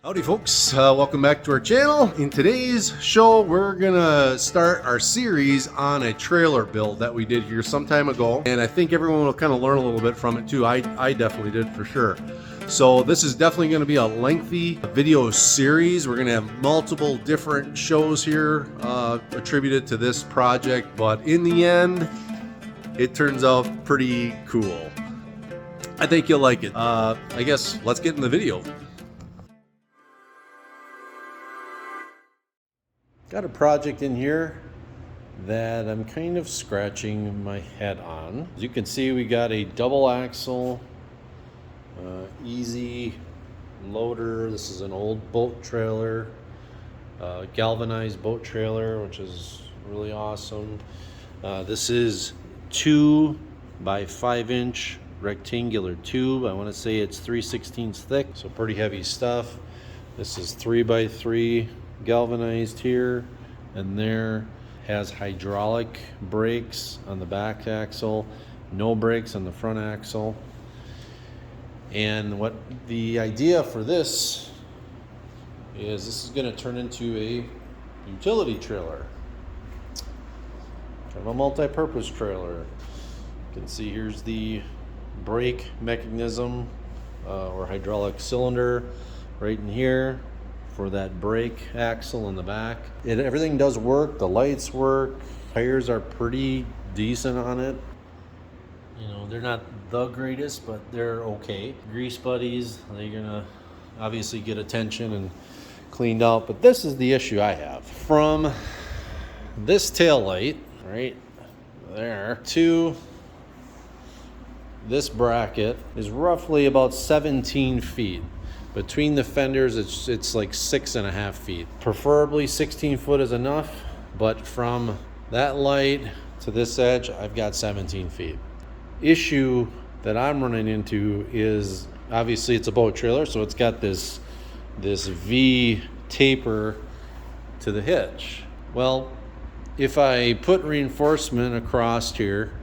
Howdy folks, welcome back to our channel. In today's show, we're gonna start our series on a trailer build that we did here some time ago. And I think everyone will kind of learn a little bit from it too. I definitely did for sure. So this is definitely gonna be a lengthy video series. We're gonna have multiple different shows here attributed to this project, but in the end, it turns out pretty cool. I think you'll like it. I guess let's get in the video. Got a project in here that I'm kind of scratching my head on. As you can see, we got a double axle, easy loader. This is an old boat trailer, galvanized boat trailer, which is really awesome. This is 2 by 5 inch rectangular tube. I want to say it's 3/16 thick, so pretty heavy stuff. This is 3 by 3 galvanized here and there. Has hydraulic brakes on the back axle, no brakes on the front axle. And what the idea for this is going to turn into a utility trailer, kind of a multi-purpose trailer. You can see here's the brake mechanism or hydraulic cylinder right in here for that brake axle in the back. Everything does work, the lights work, tires are pretty decent on it. You know, they're not the greatest, but they're okay. Grease buddies, they're gonna obviously get attention and cleaned out, but this is the issue I have. From this tail light, right there, to this bracket is roughly about 17 feet. Between the fenders, it's like 6.5 feet. Preferably 16 foot is enough, but from that light to this edge, I've got 17 feet. Issue that I'm running into is, obviously it's a boat trailer, so it's got this V taper to the hitch. Well, if I put reinforcement across here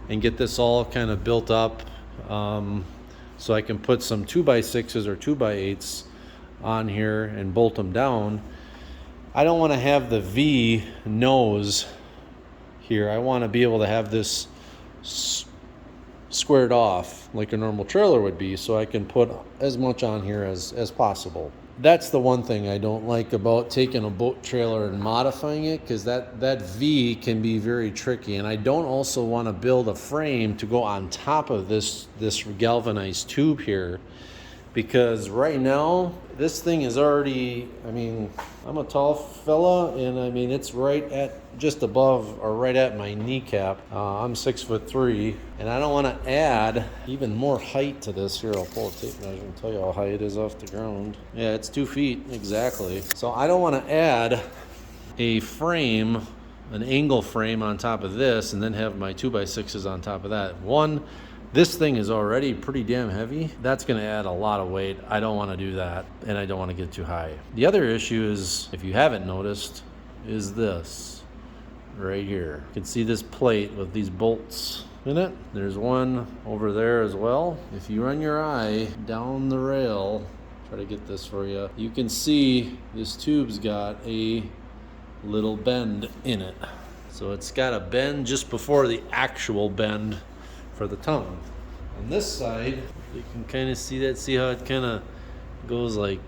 and get this all kind of built up, so I can put some 2x6s or 2x8s on here and bolt them down. I don't want to have the V nose here. I want to be able to have this squared off like a normal trailer would be, so I can put as much on here as possible. That's the one thing I don't like about taking a boat trailer and modifying it, because that V can be very tricky. And I don't also want to build a frame to go on top of this galvanized tube here, because right now this thing is already, I mean, I'm a tall fella, and I mean it's right at just above or right at my kneecap. I'm 6'3", and I don't want to add even more height to this. Here, I'll pull a tape measure and tell you how high it is off the ground. Yeah, it's 2 feet exactly. So I don't want to add a frame, an angle frame on top of this, and then have my 2x6s on top of that. One, this thing is already pretty damn heavy. That's gonna add a lot of weight. I don't wanna do that, and I don't wanna get too high. The other issue is, if you haven't noticed, is this right here. You can see this plate with these bolts in it. There's one over there as well. If you run your eye down the rail, try to get this for you, you can see this tube's got a little bend in it. So it's got a bend just before the actual bend for the tongue. On this side, you can kind of see that. See how it kind of goes like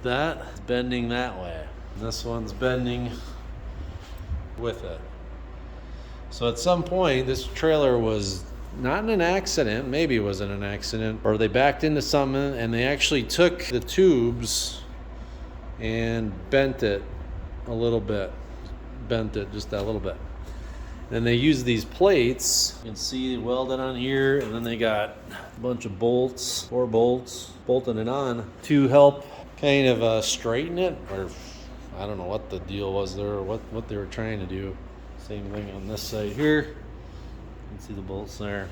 that? It's bending that way. And this one's bending with it. So at some point, this trailer was not in an accident, maybe it was in an accident, or they backed into something and they actually took the tubes and bent it a little bit. Bent it just that little bit. Then they use these plates, you can see welded on here, and then they got a bunch of bolts, 4 bolts, bolting it on to help kind of straighten it, or I don't know what the deal was there, or what they were trying to do. Same thing on this side here. You can see the bolts there.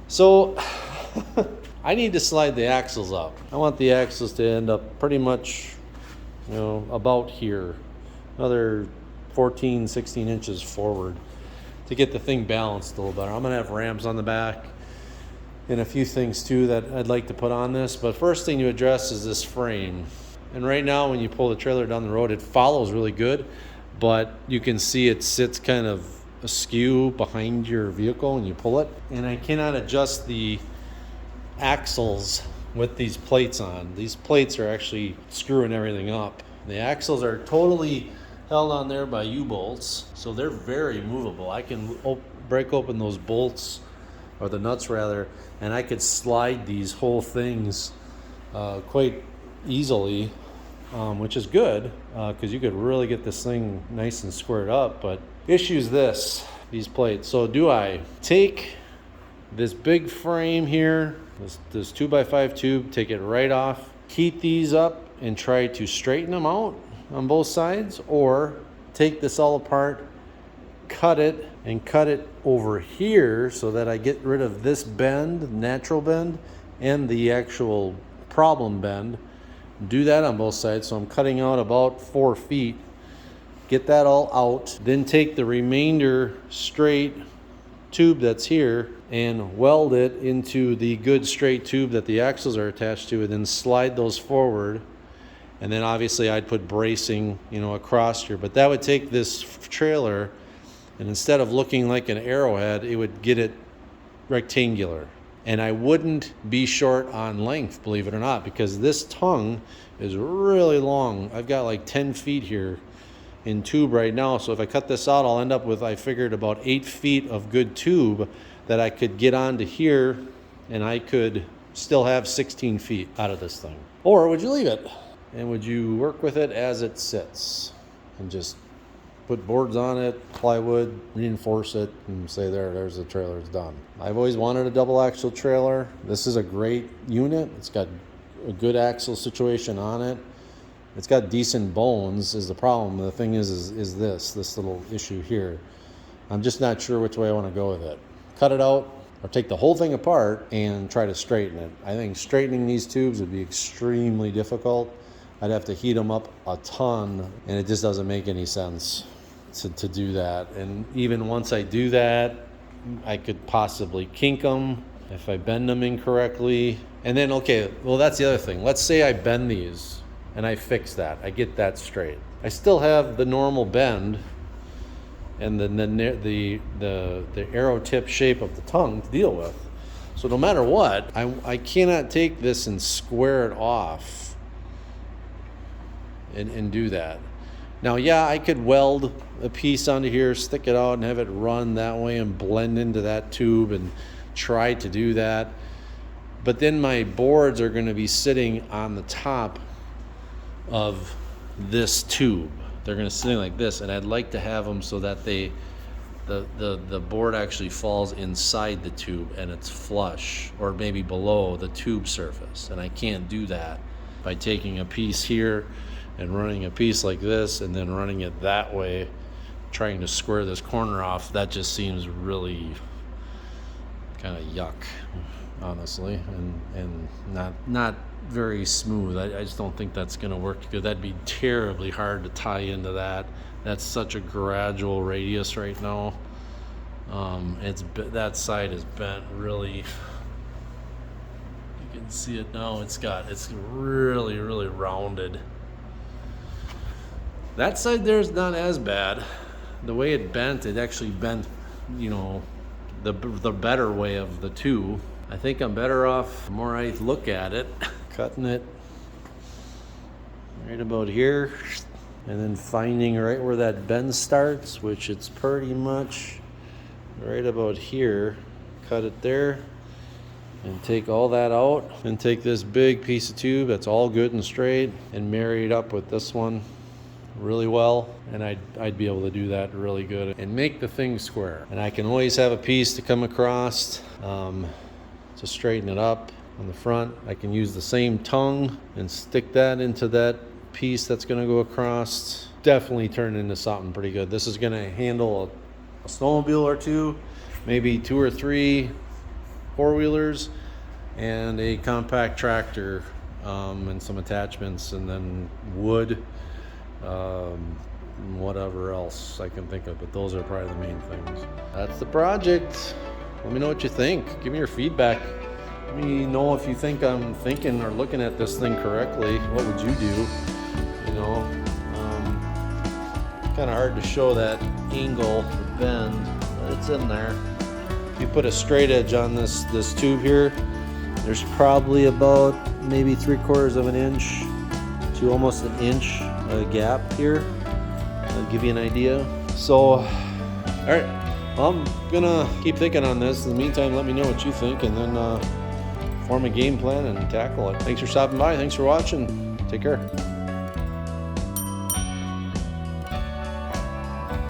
So I need to slide the axles up. I want the axles to end up pretty much, you know, about here. Another 14, 16 inches forward to get the thing balanced a little better. I'm gonna have rams on the back and a few things too that I'd like to put on this. But first thing to address is this frame. And right now when you pull the trailer down the road, it follows really good, but you can see it sits kind of askew behind your vehicle when you pull it. And I cannot adjust the axles with these plates on. These plates are actually screwing everything up. The axles are totally held on there by U-bolts, so they're very movable. I can break open those bolts, or the nuts rather, and I could slide these whole things quite easily, which is good because you could really get this thing nice and squared up. But issue is these plates. So do I take this big frame here, this 2x5 tube, take it right off, heat these up and try to straighten them out on both sides, or take this all apart, cut it over here so that I get rid of this bend, natural bend, and the actual problem bend. Do that on both sides. So I'm cutting out about 4 feet, get that all out, then take the remainder straight tube that's here and weld it into the good straight tube that the axles are attached to, and then slide those forward. And then obviously I'd put bracing, across here, but that would take this trailer, and instead of looking like an arrowhead, it would get it rectangular. And I wouldn't be short on length, believe it or not, because this tongue is really long. I've got like 10 feet here in tube right now. So if I cut this out, I'll end up with, I figured, about 8 feet of good tube that I could get onto here, and I could still have 16 feet out of this thing. Or would you leave it? And would you work with it as it sits and just put boards on it, plywood, reinforce it, and say, there's the trailer, it's done. I've always wanted a double axle trailer. This is a great unit. It's got a good axle situation on it. It's got decent bones is the problem. The thing is this little issue here. I'm just not sure which way I want to go with it. Cut it out or take the whole thing apart and try to straighten it. I think straightening these tubes would be extremely difficult. I'd have to heat them up a ton, and it just doesn't make any sense to do that. And even once I do that, I could possibly kink them if I bend them incorrectly. And then, okay, well, that's the other thing. Let's say I bend these and I fix that. I get that straight. I still have the normal bend and the arrow tip shape of the tongue to deal with. So no matter what, I cannot take this and square it off and do that. Now, yeah, I could weld a piece onto here, stick it out, and have it run that way and blend into that tube and try to do that. But then my boards are going to be sitting on the top of this tube. They're going to sit like this, and I'd like to have them so that the board actually falls inside the tube and it's flush, or maybe below the tube surface. And I can't do that by taking a piece here and running a piece like this and then running it that way, trying to square this corner off. That just seems really kind of yuck, honestly, and not very smooth. I just don't think that's going to work good. That'd be terribly hard to tie into that. That's such a gradual radius right now. That side is bent really. You can see it now. It's really, really rounded. That side there is not as bad. The way it bent, it actually bent, the better way of the two. I think I'm better off, the more I look at it, cutting it right about here, and then finding right where that bend starts, which it's pretty much right about here. Cut it there and take all that out, and take this big piece of tube that's all good and straight and marry it up with this one really well, and I'd be able to do that really good and make the thing square. And I can always have a piece to come across to straighten it up on the front. I can use the same tongue and stick that into that piece that's going to go across. Definitely turn into something pretty good. This is going to handle a snowmobile or two, maybe 2 or 3 four-wheelers, and a compact tractor, and some attachments, and then wood, whatever else I can think of, but those are probably the main things. That's the project. Let me know what you think. Give me your feedback. Let me know if you think I'm thinking or looking at this thing correctly. What would you do? You know, kind of hard to show that angle, the bend, but it's in there. If you put a straight edge on this tube here, there's probably about maybe 3/4 of an inch to almost an inch gap here. I'll give you an idea. So, all right, well, I'm gonna keep thinking on this. In the meantime, let me know what you think, and then form a game plan and tackle it. Thanks for stopping by. Thanks for watching. Take care.